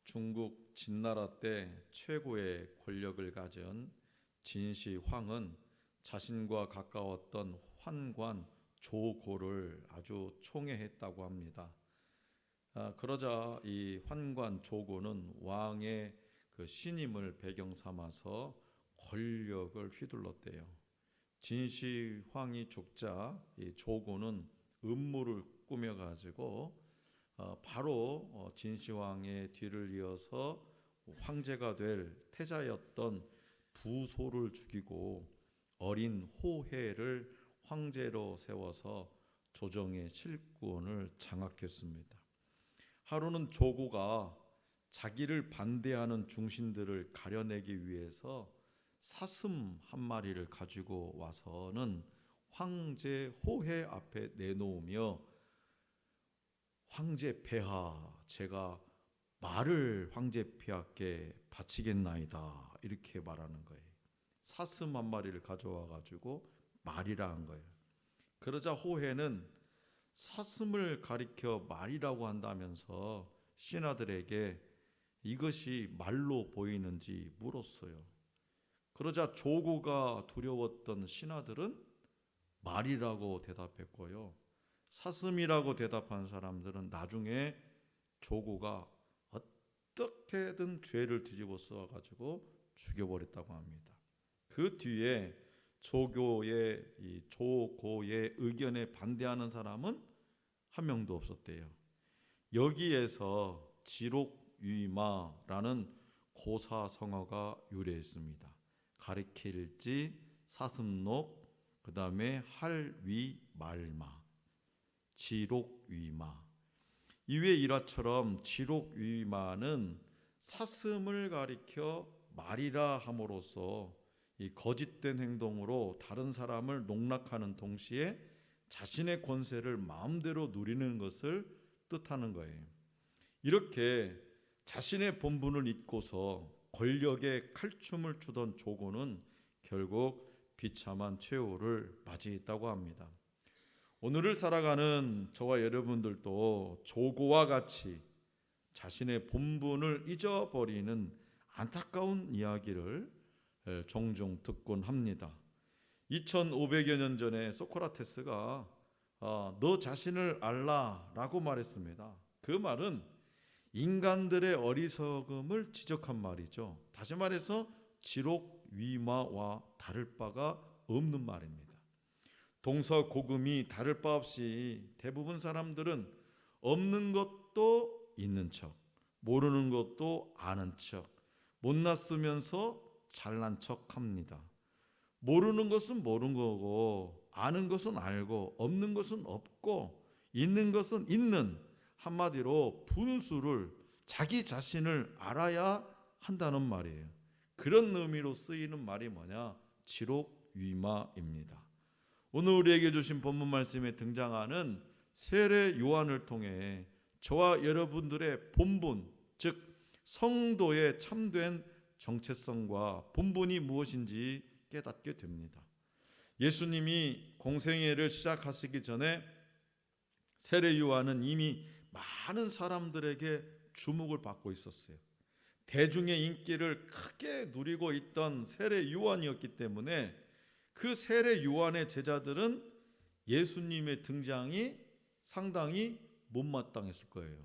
중국 진나라 때 최고의 권력을 가진 진시황은 자신과 가까웠던 환관 조고를 아주 총애했다고 합니다. 그러자 이 환관 조고는 왕의 그 신임을 배경 삼아서 권력을 휘둘렀대요. 진시황이 죽자 이 조고는 음모를 꾸며가지고 바로 진시황의 뒤를 이어서 황제가 될 태자였던 부소를 죽이고 어린 호해를 황제로 세워서 조정의 실권을 장악했습니다. 하루는 조고가 자기를 반대하는 중신들을 가려내기 위해서 사슴 한 마리를 가지고 와서는 황제 호해 앞에 내놓으며 황제 폐하, 제가 말을 황제 폐하께 바치겠나이다, 이렇게 말하는 거예요. 사슴 한 마리를 가져와 가지고 말이라 한 거예요. 그러자 호해는 사슴을 가리켜 말이라고 한다면서 신하들에게 이것이 말로 보이는지 물었어요. 그러자 조고가 두려웠던 신하들은 말이라고 대답했고요, 사슴이라고 대답한 사람들은 나중에 조고가 어떻게든 죄를 뒤집어 써가지고 죽여버렸다고 합니다. 그 뒤에 조고의 의견에 반대하는 사람은 한 명도 없었대요. 여기에서 지록위마라는 고사성어가 유래했습니다. 가리킬지, 사슴록, 그 다음에 할위말마, 지록위마. 이외 일화처럼 지록위마는 사슴을 가리켜 말이라 함으로써 이 거짓된 행동으로 다른 사람을 농락하는 동시에 자신의 권세를 마음대로 누리는 것을 뜻하는 거예요. 이렇게 자신의 본분을 잊고서 권력에 칼춤을 추던 조고는 결국 비참한 최후를 맞이했다고 합니다. 오늘을 살아가는 저와 여러분들도 조고와 같이 자신의 본분을 잊어버리는 안타까운 이야기를 종종 듣곤 합니다. 2500여 년 전에 소크라테스가 너 자신을 알라라고 말했습니다. 그 말은 인간들의 어리석음을 지적한 말이죠. 다시 말해서 지록위마와 다를 바가 없는 말입니다. 동서고금이 다를 바 없이 대부분 사람들은 없는 것도 있는 척, 모르는 것도 아는 척, 못났으면서 잘난 척 합니다. 모르는 것은 모르는 거고, 아는 것은 알고, 없는 것은 없고, 있는 것은 있는, 한마디로 분수를, 자기 자신을 알아야 한다는 말이에요. 그런 의미로 쓰이는 말이 뭐냐? 지록위마입니다. 오늘 우리에게 주신 본문 말씀에 등장하는 세례 요한을 통해 저와 여러분들의 본분, 즉 성도의 참된 정체성과 본분이 무엇인지 깨닫게 됩니다. 예수님이 공생애를 시작하시기 전에 세례 요한은 이미 많은 사람들에게 주목을 받고 있었어요. 대중의 인기를 크게 누리고 있던 세례 요한이었기 때문에 그 세례 요한의 제자들은 예수님의 등장이 상당히 못마땅했을 거예요.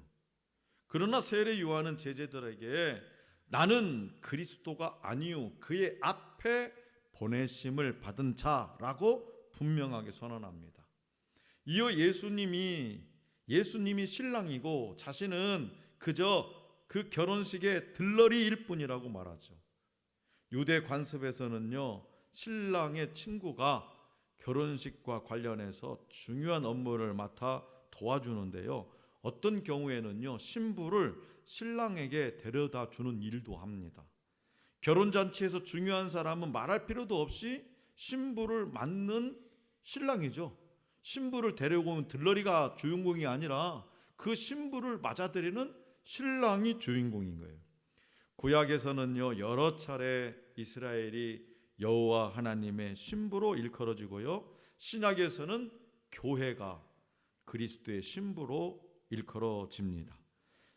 그러나 세례 요한은 제자들에게 나는 그리스도가 아니요 그의 앞에 보내심을 받은 자라고 분명하게 선언합니다. 이어 예수님이 신랑이고 자신은 그저 그 결혼식의 들러리일 뿐이라고 말하죠. 유대 관습에서는요, 신랑의 친구가 결혼식과 관련해서 중요한 업무를 맡아 도와주는데요, 어떤 경우에는요, 신부를 신랑에게 데려다 주는 일도 합니다. 결혼잔치에서 중요한 사람은 말할 필요도 없이 신부를 맞는 신랑이죠. 신부를 데려오면 들러리가 주인공이 아니라 그 신부를 맞아들이는 신랑이 주인공인 거예요. 구약에서는요, 여러 차례 이스라엘이 여호와 하나님의 신부로 일컬어지고요, 신약에서는 교회가 그리스도의 신부로 일컬어집니다.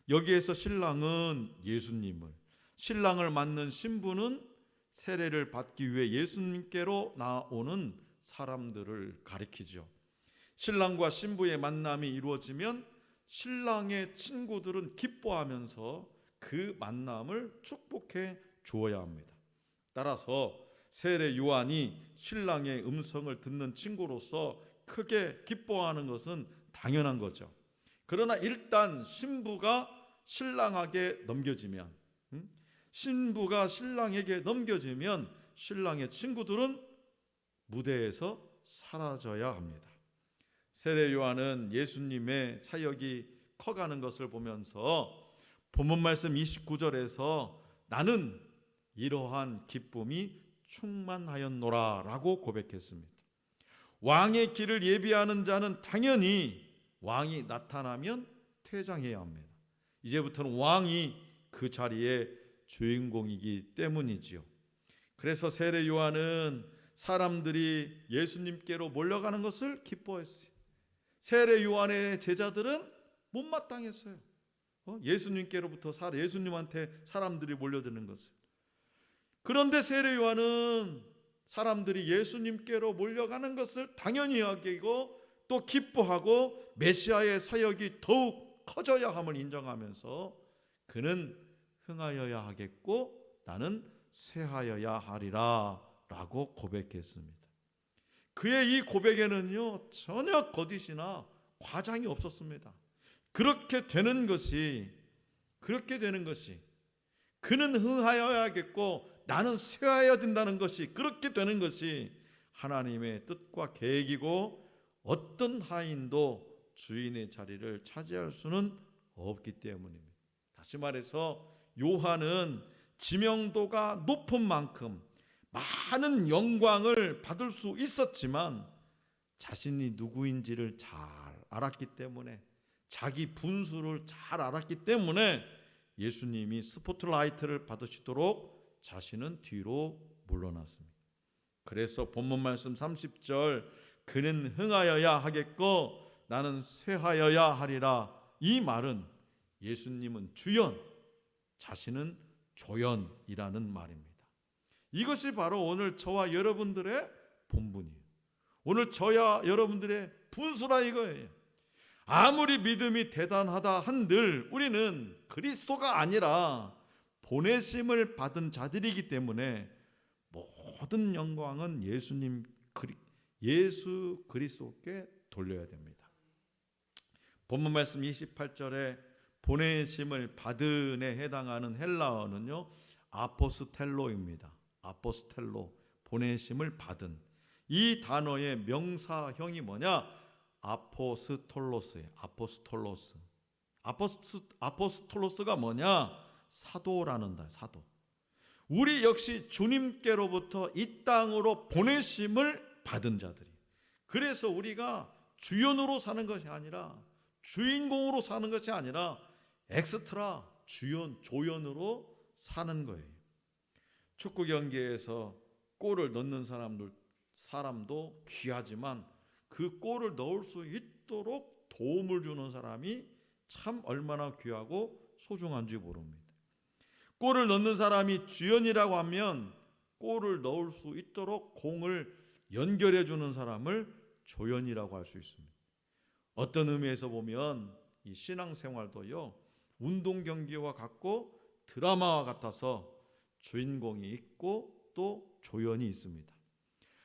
여기에서 신랑은 예수님을, 신랑을 맞는 신부는 세례를 받기 위해 예수님께로 나오는 사람들을 가리키죠. 신랑과 신부의 만남이 이루어지면 신랑의 친구들은 기뻐하면서 그 만남을 축복해 주어야 합니다. 따라서 세례 요한이 신랑의 음성을 듣는 친구로서 크게 기뻐하는 것은 당연한 거죠. 그러나 일단 신부가 신랑에게 넘겨지면, 신부가 신랑에게 넘겨지면 신랑의 친구들은 무대에서 사라져야 합니다. 세례 요한은 예수님의 사역이 커가는 것을 보면서 본문 말씀 29절에서 나는 이러한 기쁨이 충만하였노라 라고 고백했습니다. 왕의 길을 예비하는 자는 당연히 왕이 나타나면 퇴장해야 합니다. 이제부터는 왕이 그 자리에 주인공이기 때문이지요. 그래서 세례 요한은 사람들이 예수님께로 몰려가는 것을 기뻐했어요. 세례 요한의 제자들은 못마땅했어요. 예수님께로부터 예수님한테 사람들이 몰려드는 것을. 그런데 세례 요한은 사람들이 예수님께로 몰려가는 것을 당연히 여기고 또 기뻐하고 메시아의 사역이 더욱 커져야 함을 인정하면서 그는 흥하여야 하겠고 나는 쇠하여야 하리라 라고 고백했습니다. 그의 이 고백에는요 전혀 거짓이나 과장이 없었습니다. 그렇게 되는 것이 그는 흥하여야겠고 나는 쇠하여야 된다는 것이, 그렇게 되는 것이 하나님의 뜻과 계획이고 어떤 하인도 주인의 자리를 차지할 수는 없기 때문입니다. 다시 말해서 요한은 지명도가 높은 만큼 많은 영광을 받을 수 있었지만 자신이 누구인지를 잘 알았기 때문에, 자기 분수를 잘 알았기 때문에 예수님이 스포트라이트를 받으시도록 자신은 뒤로 물러났습니다. 그래서 본문 말씀 30절 그는 흥하여야 하겠고 나는 쇠하여야 하리라, 이 말은 예수님은 주연, 자신은 조연이라는 말입니다. 이것이 바로 오늘 저와 여러분들의 본분이에요. 오늘 저와 여러분들의 분수라 이거예요. 아무리 믿음이 대단하다 한들 우리는 그리스도가 아니라 보내심을 받은 자들이기 때문에 모든 영광은 예수 그리스도께 돌려야 됩니다. 본문 말씀 28절에 보내심을 받은에 해당하는 헬라어는요 아포스텔로입니다. 아포스텔로, 보내심을 받은. 이 단어의 명사형이 뭐냐? 아포스톨로스예요. 아포스톨로스가 뭐냐? 사도라는 다. 사도. 우리 역시 주님께로부터 이 땅으로 보내심을 받은 자들이. 그래서 우리가 주연으로 사는 것이 아니라, 주인공으로 사는 것이 아니라 엑스트라 주연, 조연으로 사는 거예요. 축구 경기에서 골을 넣는 사람도 귀하지만 그 골을 넣을 수 있도록 도움을 주는 사람이 참 얼마나 귀하고 소중한지 모릅니다. 골을 넣는 사람이 주연이라고 하면 골을 넣을 수 있도록 공을 연결해 주는 사람을 조연이라고 할 수 있습니다. 어떤 의미에서 보면 이 신앙생활도요 운동 경기와 같고 드라마와 같아서 주인공이 있고 또 조연이 있습니다.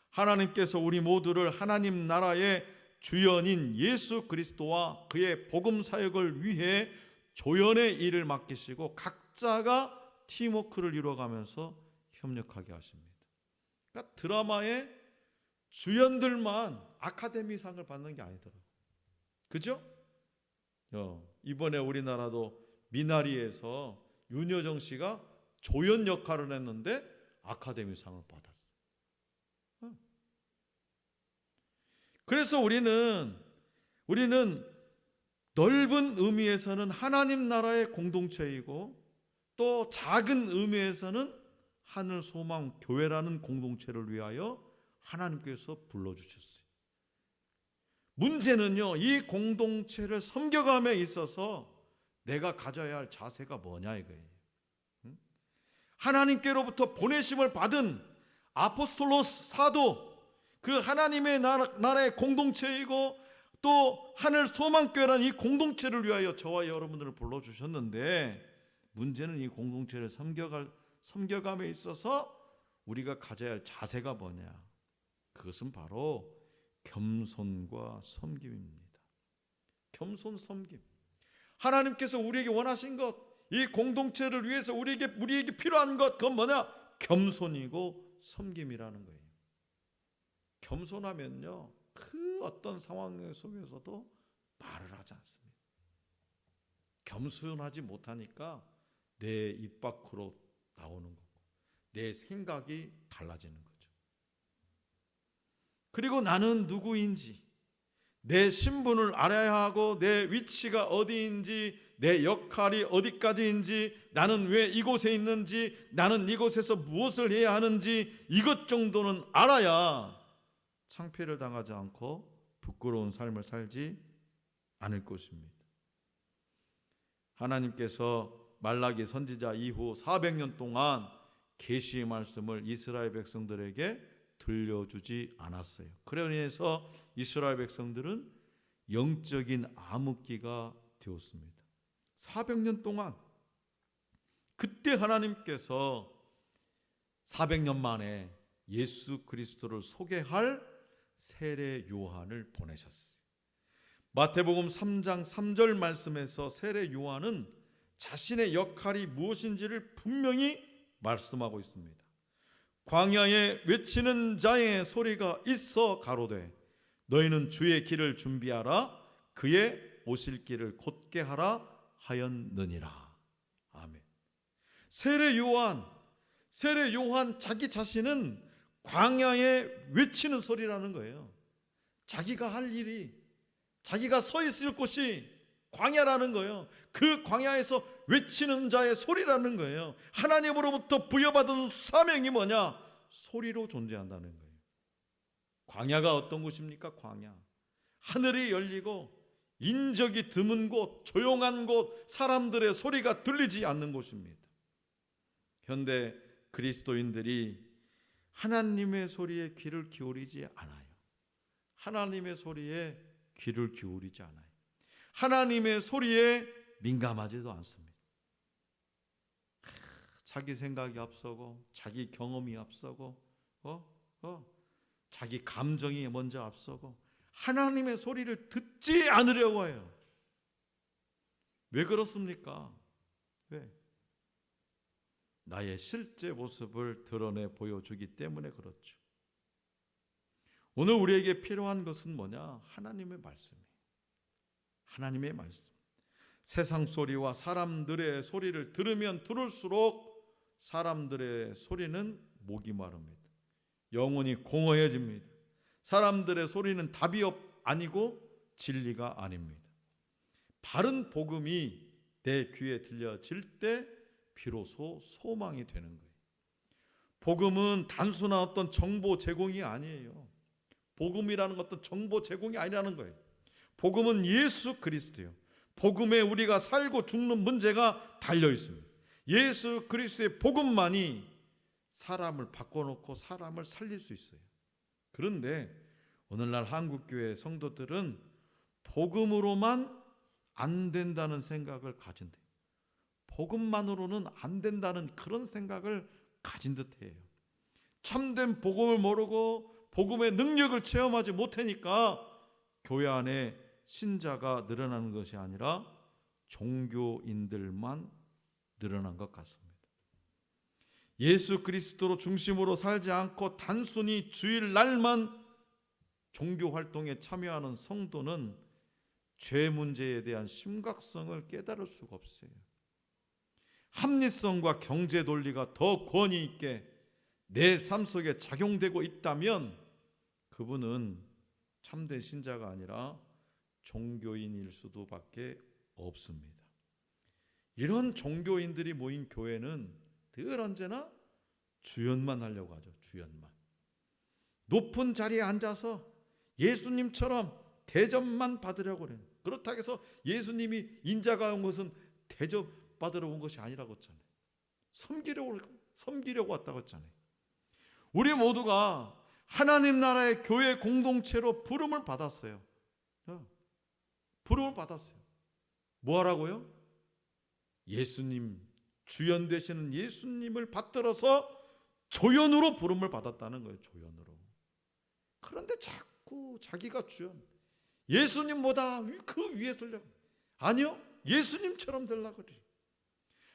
하나님께서 우리 모두를 하나님 나라의 주연인 예수 그리스도와 그의 복음 사역을 위해 조연의 일을 맡기시고 각자가 팀워크를 이루어가면서 협력하게 하십니다. 그러니까 드라마의 주연들만 아카데미상을 받는 게 아니더라고요. 그죠? 이번에 우리나라도 미나리에서 윤여정 씨가 조연 역할을 했는데 아카데미상을 받았어요. 그래서 우리는 넓은 의미에서는 하나님 나라의 공동체이고 또 작은 의미에서는 하늘 소망 교회라는 공동체를 위하여 하나님께서 불러주셨어요. 문제는요, 이 공동체를 섬겨감에 있어서 내가 가져야 할 자세가 뭐냐 이거예요. 응? 하나님께로부터 보내심을 받은 아포스톨로스 사도, 그 하나님의 나라의 공동체이고 또 하늘 소망교회라는 이 공동체를 위하여 저와 여러분들을 불러주셨는데, 문제는 이 공동체를 섬겨감에 있어서 우리가 가져야 할 자세가 뭐냐? 그것은 바로 겸손과 섬김입니다. 겸손 섬김. 하나님께서 우리에게 원하신 것, 이 공동체를 위해서 우리에게 필요한 것, 그건 뭐냐? 겸손이고 섬김이라는 거예요. 겸손하면요, 그 어떤 상황 속에서도 말을 하지 않습니다. 겸손하지 못하니까 내 입 밖으로 나오는 거고 내 생각이 달라지는 거죠. 그리고 나는 누구인지, 내 신분을 알아야 하고 내 위치가 어디인지, 내 역할이 어디까지인지, 나는 왜 이곳에 있는지, 나는 이곳에서 무엇을 해야 하는지, 이것 정도는 알아야 창피를 당하지 않고 부끄러운 삶을 살지 않을 것입니다. 하나님께서 말라기 선지자 이후 400년 동안 계시의 말씀을 이스라엘 백성들에게 들려주지 않았어요. 그로 인해서 이스라엘 백성들은 영적인 암흑기가 되었습니다. 400년 동안, 그때 하나님께서 400년 만에 예수 그리스도를 소개할 세례 요한을 보내셨어요. 마태복음 3장 3절 말씀에서 세례 요한은 자신의 역할이 무엇인지를 분명히 말씀하고 있습니다. 광야에 외치는 자의 소리가 있어 가로되 너희는 주의 길을 준비하라, 그의 오실 길을 곧게 하라 하였느니라. 아멘. 세례 요한 자기 자신은 광야에 외치는 소리라는 거예요. 자기가 할 일이, 자기가 서 있을 곳이 광야라는 거예요. 그 광야에서 외치는 자의 소리라는 거예요. 하나님으로부터 부여받은 사명이 뭐냐? 소리로 존재한다는 거예요. 광야가 어떤 곳입니까? 광야, 하늘이 열리고 인적이 드문 곳, 조용한 곳, 사람들의 소리가 들리지 않는 곳입니다. 현대 그리스도인들이 하나님의 소리에 귀를 기울이지 않아요. 하나님의 소리에 귀를 기울이지 않아요. 하나님의 소리에 민감하지도 않습니다. 자기 생각이 앞서고 자기 경험이 앞서고 자기 감정이 먼저 앞서고 하나님의 소리를 듣지 않으려고 해요. 왜 그렇습니까? 왜? 나의 실제 모습을 드러내 보여주기 때문에 그렇죠. 오늘 우리에게 필요한 것은 뭐냐? 하나님의 말씀이에요. 하나님의 말씀. 세상 소리와 사람들의 소리를 들으면 들을수록 사람들의 소리는 목이 마릅니다. 영혼이 공허해집니다. 사람들의 소리는 답이 아니고 진리가 아닙니다. 바른 복음이 내 귀에 들려질 때 비로소 소망이 되는 거예요. 복음은 단순한 어떤 정보 제공이 아니에요. 복음이라는 어떤 정보 제공이 아니라는 거예요. 복음은 예수 그리스도예요. 복음에 우리가 살고 죽는 문제가 달려 있습니다. 예수 그리스도의 복음만이 사람을 바꿔놓고 사람을 살릴 수 있어요. 그런데 오늘날 한국교회 성도들은 복음으로만 안 된다는 생각을 가진대요. 복음만으로는 안 된다는 그런 생각을 가진 듯해요. 참된 복음을 모르고 복음의 능력을 체험하지 못하니까 교회 안에 신자가 늘어나는 것이 아니라 종교인들만 늘어난 것 같습니다. 예수 그리스도로 중심으로 살지 않고 단순히 주일날만 종교 활동에 참여하는 성도는 죄 문제에 대한 심각성을 깨달을 수가 없어요. 합리성과 경제 논리가 더 권위 있게 내 삶 속에 작용되고 있다면 그분은 참된 신자가 아니라 종교인일 수도밖에 없습니다. 이런 종교인들이 모인 교회는 늘 언제나 주연만 하려고 하죠. 주연만. 높은 자리에 앉아서 예수님처럼 대접만 받으려고 해요. 그렇다고 해서 예수님이 인자가 온 것은 대접받으러 온 것이 아니라고 했잖아요. 섬기려고 왔다고 했잖아요. 우리 모두가 하나님 나라의 교회 공동체로 부름을 받았어요. 부름을 받았어요. 뭐 하라고요? 예수님, 주연 되시는 예수님을 받들어서 조연으로 부름을 받았다는 거예요. 조연으로. 그런데 자꾸 자기가 주연, 예수님보다 그 위에 서려고. 아니요, 예수님처럼 되려고 그래요.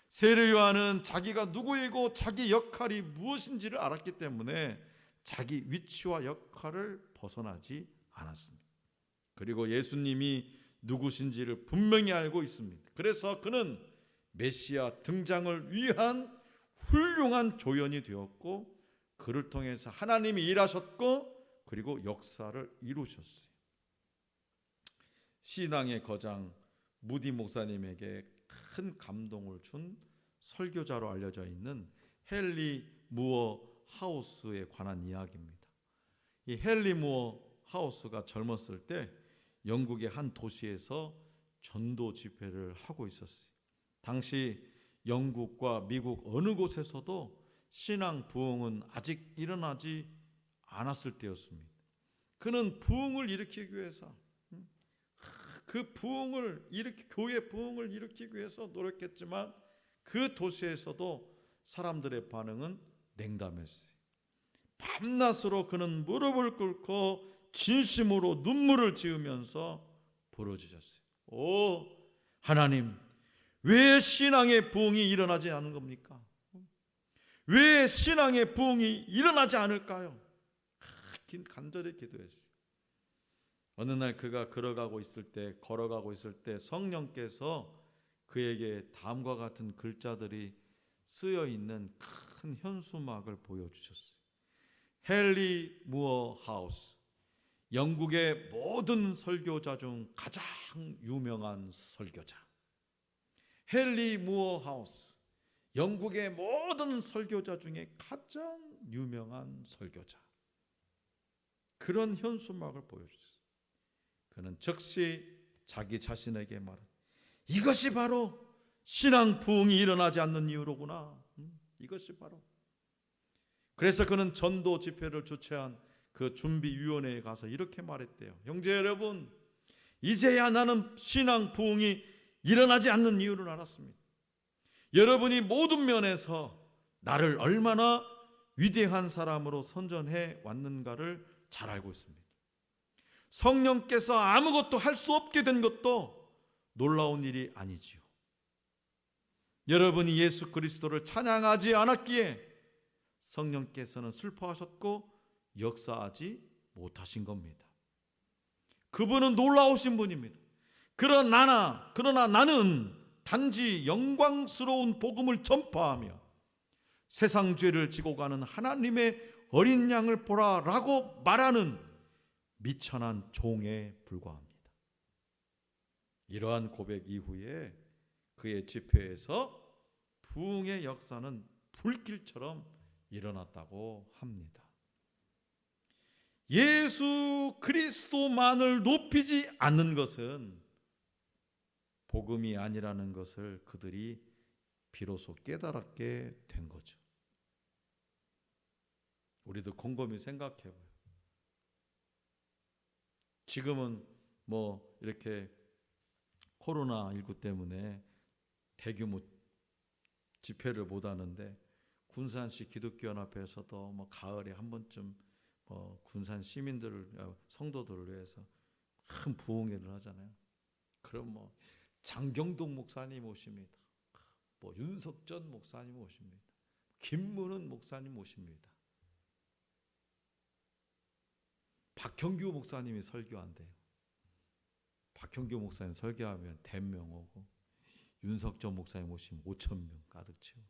세례 요한은 자기가 누구이고 자기 역할이 무엇인지를 알았기 때문에 자기 위치와 역할을 벗어나지 않았습니다. 그리고 예수님이 누구신지를 분명히 알고 있습니다. 그래서 그는 메시아 등장을 위한 훌륭한 조연이 되었고, 그를 통해서 하나님이 일하셨고, 그리고 역사를 이루셨어요. 신앙의 거장 무디 목사님에게 큰 감동을 준 설교자로 알려져 있는 헨리 무어 하우스에 관한 이야기입니다. 이 헨리 무어 하우스가 젊었을 때 영국의 한 도시에서 전도 집회를 하고 있었어요. 당시 영국과 미국 어느 곳에서도 신앙 부흥은 아직 일어나지 않았을 때였습니다. 그는 부흥을 일으키기 위해서, 그 부흥을 교회 부흥을 일으키기 위해서 노력했지만 그 도시에서도 사람들의 반응은 냉담했어요. 밤낮으로 그는 무릎을 꿇고 진심으로 눈물을 지으면서 부르짖었어요. 오 하나님, 왜 신앙의 부흥이 일어나지 않은 겁니까? 왜 신앙의 부흥이 일어나지 않을까요? 간절히 기도했어요. 어느 날 그가 걸어가고 있을 때 성령께서 그에게 다음과 같은 글자들이 쓰여 있는 큰 현수막을 보여주셨어요. 헨리 무어 하우스, 영국의 모든 설교자 중 가장 유명한 설교자. 헨리 무어 하우스, 영국의 모든 설교자 중에 가장 유명한 설교자. 그런 현수막을 보여주셨어요. 그는 즉시 자기 자신에게 말한, 이것이 바로 신앙 부흥이 일어나지 않는 이유로구나. 이것이 바로. 그래서 그는 전도 집회를 주최한 그 준비위원회에 가서 이렇게 말했대요. 형제 여러분, 이제야 나는 신앙 부흥이 일어나지 않는 이유를 알았습니다. 여러분이 모든 면에서 나를 얼마나 위대한 사람으로 선전해 왔는가를 잘 알고 있습니다. 성령께서 아무것도 할 수 없게 된 것도 놀라운 일이 아니지요. 여러분이 예수 그리스도를 찬양하지 않았기에 성령께서는 슬퍼하셨고 역사하지 못하신 겁니다. 그분은 놀라우신 분입니다. 그러나 나는 단지 영광스러운 복음을 전파하며 세상 죄를 지고 가는 하나님의 어린 양을 보라라고 말하는 미천한 종에 불과합니다. 이러한 고백 이후에 그의 집회에서 부흥의 역사는 불길처럼 일어났다고 합니다. 예수 그리스도만을 높이지 않는 것은 복음이 아니라는 것을 그들이 비로소 깨달았게 된 거죠. 우리도 곰곰이 생각해봐요. 지금은 뭐 이렇게 코로나19 때문에 대규모 집회를 못 하는데, 군산시 기독교연합회에서도 뭐 가을에 한 번쯤 군산 시민들을, 성도들을 위해서 큰 부흥회를 하잖아요. 그럼 뭐 장경동 목사님 오십니다. 뭐 윤석전 목사님 오십니다. 김문은 목사님 오십니다. 박형규 목사님이 설교한대요. 박형규 목사님 설교하면 1,000명 오고, 윤석전 목사님 오시면 5,000명 가득 채워.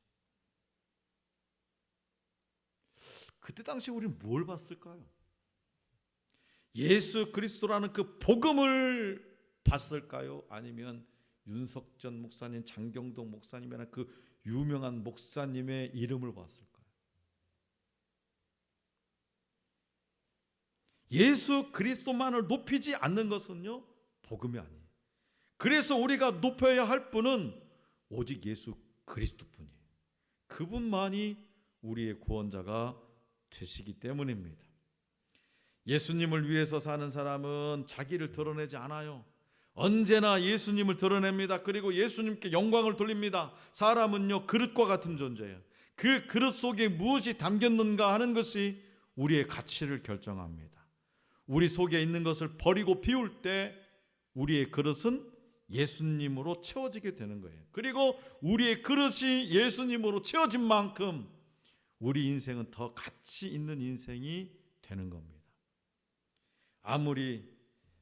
그때 당시 우리는 뭘 봤을까요? 예수 그리스도라는 그 복음을 봤을까요? 아니면 윤석전 목사님, 장경동 목사님이라는 그 유명한 목사님의 이름을 봤을까요? 예수 그리스도만을 높이지 않는 것은요, 복음이 아니에요. 그래서 우리가 높여야 할 분은 오직 예수 그리스도뿐이에요. 그분만이 우리의 구원자가 되시기 때문입니다. 예수님을 위해서 사는 사람은 자기를 드러내지 않아요. 언제나 예수님을 드러냅니다. 그리고 예수님께 영광을 돌립니다. 사람은요, 그릇과 같은 존재예요. 그 그릇 속에 무엇이 담겼는가 하는 것이 우리의 가치를 결정합니다. 우리 속에 있는 것을 버리고 비울 때 우리의 그릇은 예수님으로 채워지게 되는 거예요. 그리고 우리의 그릇이 예수님으로 채워진 만큼 우리 인생은 더 가치 있는 인생이 되는 겁니다. 아무리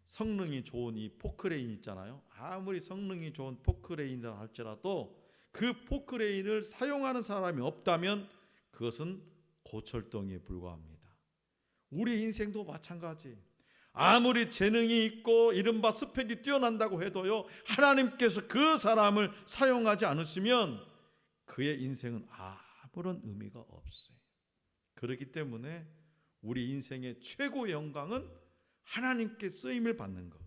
성능이 좋은 이 포크레인 있잖아요. 아무리 성능이 좋은 포크레인이라 할지라도 그 포크레인을 사용하는 사람이 없다면 그것은 고철덩이에 불과합니다. 우리 인생도 마찬가지. 아무리 재능이 있고 이른바 스펙이 뛰어난다고 해도요, 하나님께서 그 사람을 사용하지 않으시면 그의 인생은 아무런 의미가 없어요. 그렇기 때문에 우리 인생의 최고의 영광은 하나님께 쓰임을 받는 것.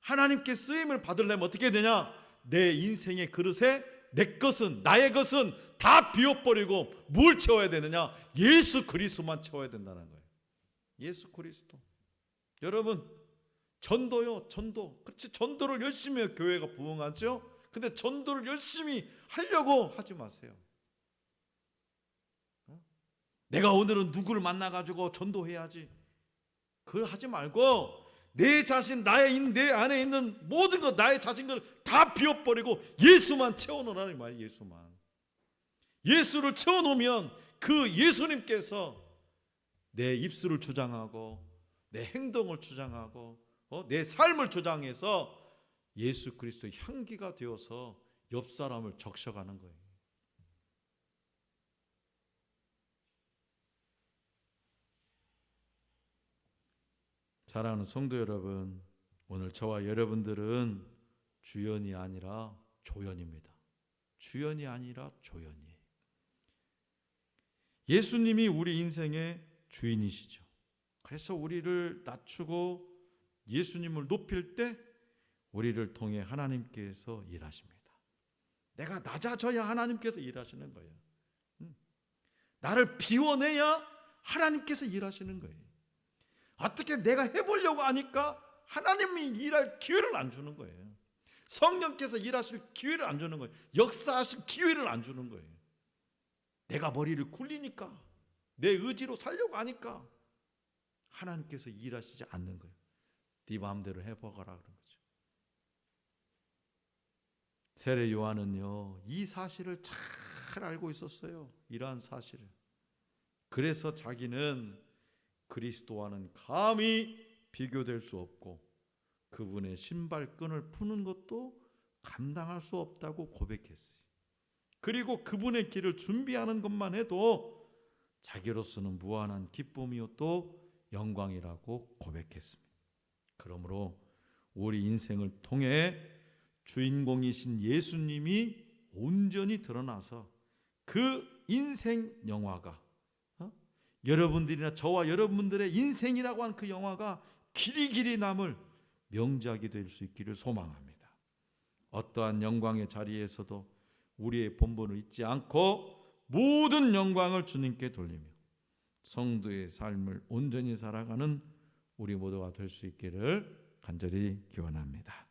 하나님께 쓰임을 받으려면 어떻게 되냐? 내 인생의 그릇에 내 것은, 나의 것은 다 비워버리고 뭘 채워야 되느냐? 예수 그리스도만 채워야 된다는 거예요. 예수 그리스도. 여러분, 전도요, 전도. 그렇지, 전도를 열심히 해야 교회가 부흥하죠. 근데 전도를 열심히 하려고 하지 마세요. 내가 오늘은 누구를 만나가지고 전도해야지. 그걸 하지 말고 내 자신, 내 안에 있는 모든 것, 나의 자신을 다 비워버리고 예수만 채워놓으라는 말이에요. 예수만. 예수를 채워놓으면 그 예수님께서 내 입술을 주장하고 내 행동을 주장하고 내 삶을 주장해서 예수 그리스도의 향기가 되어서 옆 사람을 적셔가는 거예요. 사랑하는 성도 여러분, 오늘 저와 여러분들은 주연이 아니라 조연입니다. 주연이 아니라 조연이에요. 예수님이 우리 인생의 주인이시죠. 그래서 우리를 낮추고 예수님을 높일 때 우리를 통해 하나님께서 일하십니다. 내가 낮아져야 하나님께서 일하시는 거예요. 나를 비워내야 하나님께서 일하시는 거예요. 어떻게 내가 해보려고 하니까 하나님이 일할 기회를 안 주는 거예요. 성령께서 일하실 기회를 안 주는 거예요. 역사하실 기회를 안 주는 거예요. 내가 머리를 굴리니까, 내 의지로 살려고 하니까 하나님께서 일하시지 않는 거예요. 네 마음대로 해보거라 그런 거죠. 세례 요한은요, 이 사실을 잘 알고 있었어요. 이러한 사실을. 그래서 자기는 그리스도와는 감히 비교될 수 없고 그분의 신발끈을 푸는 것도 감당할 수 없다고 고백했어요. 그리고 그분의 길을 준비하는 것만 해도 자기로서는 무한한 기쁨이요 또 영광이라고 고백했습니다. 그러므로 우리 인생을 통해 주인공이신 예수님이 온전히 드러나서 그 인생 영화가 여러분들이나 저와 여러분들의 인생이라고 하는 그 영화가 길이길이 남을 명작이 될 수 있기를 소망합니다. 어떠한 영광의 자리에서도 우리의 본분을 잊지 않고 모든 영광을 주님께 돌리며 성도의 삶을 온전히 살아가는 우리 모두가 될 수 있기를 간절히 기원합니다.